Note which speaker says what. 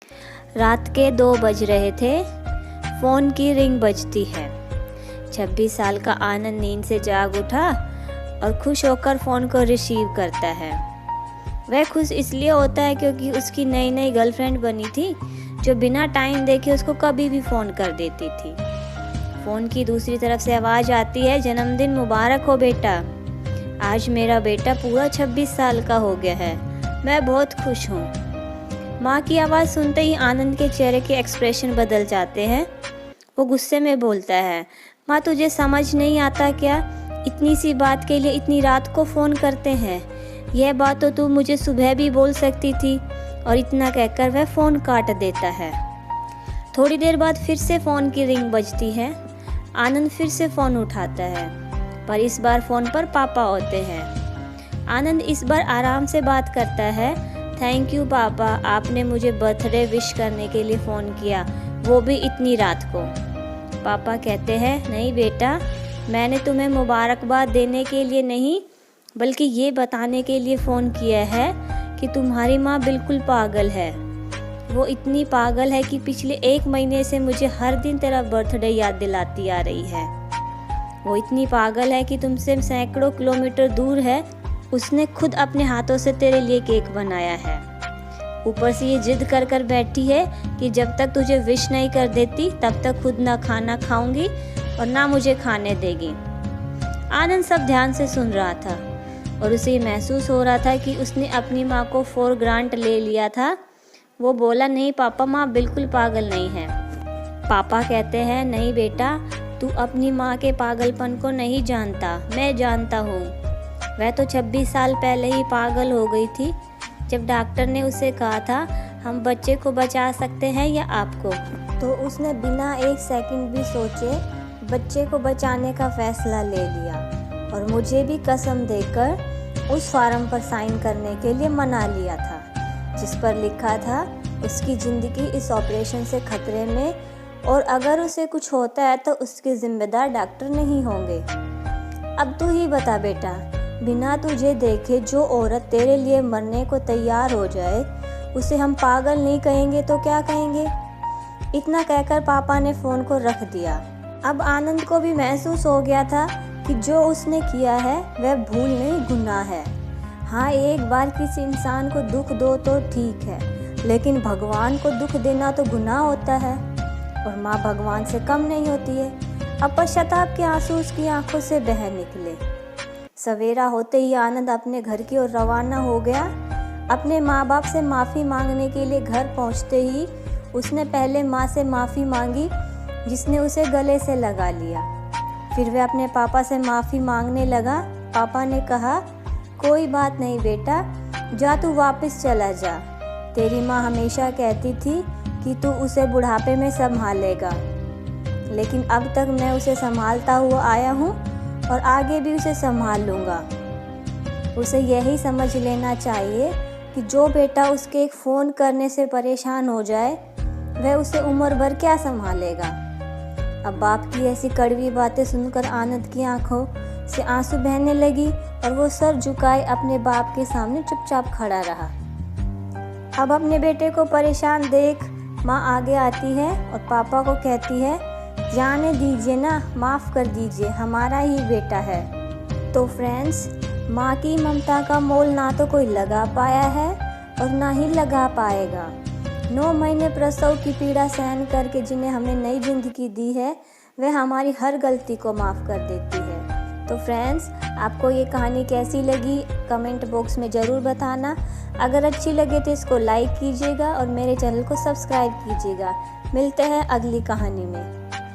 Speaker 1: रात के 2 बज रहे थे। फ़ोन की रिंग बजती है। 26 साल का आनंद नींद से जाग उठा और खुश होकर फ़ोन को रिसीव करता है। वह खुश इसलिए होता है क्योंकि उसकी नई नई गर्लफ्रेंड बनी थी, जो बिना टाइम देखे उसको कभी भी फ़ोन कर देती थी। फ़ोन की दूसरी तरफ से आवाज़ आती है, जन्मदिन मुबारक हो बेटा। आज मेरा बेटा पूरा 26 साल का हो गया है। मैं बहुत खुश हूँ। माँ की आवाज़ सुनते ही आनंद के चेहरे के एक्सप्रेशन बदल जाते हैं। वो गुस्से में बोलता है, माँ तुझे समझ नहीं आता क्या? इतनी सी बात के लिए इतनी रात को फ़ोन करते हैं। यह बात तो तू मुझे सुबह भी बोल सकती थी। और इतना कहकर वह फ़ोन काट देता है। थोड़ी देर बाद फिर से फ़ोन की रिंग बजती है। आनंद फिर से फ़ोन उठाता है, पर इस बार फ़ोन पर पापा होते हैं। आनंद इस बार आराम से बात करता है। थैंक यू पापा, आपने मुझे बर्थडे विश करने के लिए फ़ोन किया, वो भी इतनी रात को। पापा कहते हैं, नहीं बेटा, मैंने तुम्हें मुबारकबाद देने के लिए नहीं, बल्कि ये बताने के लिए फ़ोन किया है कि तुम्हारी माँ बिल्कुल पागल है। वो इतनी पागल है कि पिछले 1 महीने से मुझे हर दिन तेरा बर्थडे याद दिलाती आ रही है। वो इतनी पागल है कि तुमसे सैकड़ों किलोमीटर दूर है। उसने खुद अपने हाथों से तेरे लिए केक बनाया है। ऊपर से ये जिद कर कर बैठी है कि जब तक तुझे विश नहीं कर देती तब तक खुद ना खाना खाऊंगी और ना मुझे खाने देगी। आनंद सब ध्यान से सुन रहा था और उसे महसूस हो रहा था कि उसने अपनी माँ को फॉर ग्रांट ले लिया था। वो बोला, नहीं पापा, माँ बिल्कुल पागल नहीं है। पापा कहते हैं, नहीं बेटा, तू अपनी माँ के पागलपन को नहीं जानता, मैं जानता हूँ। वह तो 26 साल पहले ही पागल हो गई थी, जब डॉक्टर ने उसे कहा था हम बच्चे को बचा सकते हैं या आपको, तो उसने बिना 1 सेकंड भी सोचे बच्चे को बचाने का फैसला ले लिया और मुझे भी कसम देकर उस फार्म पर साइन करने के लिए मना लिया था, जिस पर लिखा था उसकी ज़िंदगी इस ऑपरेशन से खतरे में, और अगर उसे कुछ होता है तो उसके ज़िम्मेदार डॉक्टर नहीं होंगे। अब तू ही बता बेटा, बिना तुझे देखे जो औरत तेरे लिए मरने को तैयार हो जाए, उसे हम पागल नहीं कहेंगे तो क्या कहेंगे? इतना कहकर पापा ने फ़ोन को रख दिया। अब आनंद को भी महसूस हो गया था कि जो उसने किया है वह भूल नहीं, गुनाह है। हाँ, एक बार किसी इंसान को दुख दो तो ठीक है, लेकिन भगवान को दुख देना तो गुनाह होता है, और माँ भगवान से कम नहीं होती है। अब पश्चाताप के आंसू उसकी आंखों से बह निकले। सवेरा होते ही आनंद अपने घर की ओर रवाना हो गया। अपने माँ बाप से माफ़ी मांगने के लिए घर पहुँचते ही उसने पहले माँ से माफ़ी मांगी, जिसने उसे गले से लगा लिया। फिर वह अपने पापा से माफ़ी मांगने लगा। पापा ने कहा, कोई बात नहीं बेटा, जा तू वापस चला जा। तेरी माँ हमेशा कहती थी कि तू उसे बुढ़ापे में संभालेगा, लेकिन अब तक मैं उसे संभालता हुआ आया हूँ और आगे भी उसे संभाल लूँगा। उसे यही समझ लेना चाहिए कि जो बेटा उसके एक फ़ोन करने से परेशान हो जाए, वह उसे उम्र भर क्या संभालेगा। अब बाप की ऐसी कड़वी बातें सुनकर आनंद की आंखों से आंसू बहने लगी और वो सर झुकाए अपने बाप के सामने चुपचाप खड़ा रहा। अब अपने बेटे को परेशान देख माँ आगे आती है और पापा को कहती है, जाने दीजिए ना, माफ़ कर दीजिए, हमारा ही बेटा है। तो फ्रेंड्स, माँ की ममता का मोल ना तो कोई लगा पाया है और ना ही लगा पाएगा। 9 महीने प्रसव की पीड़ा सहन करके जिन्हें हमें नई ज़िंदगी दी है, वह हमारी हर गलती को माफ़ कर देती है। तो फ्रेंड्स, आपको ये कहानी कैसी लगी कमेंट बॉक्स में ज़रूर बताना। अगर अच्छी लगे तो इसको लाइक कीजिएगा और मेरे चैनल को सब्सक्राइब कीजिएगा। मिलते हैं अगली कहानी में।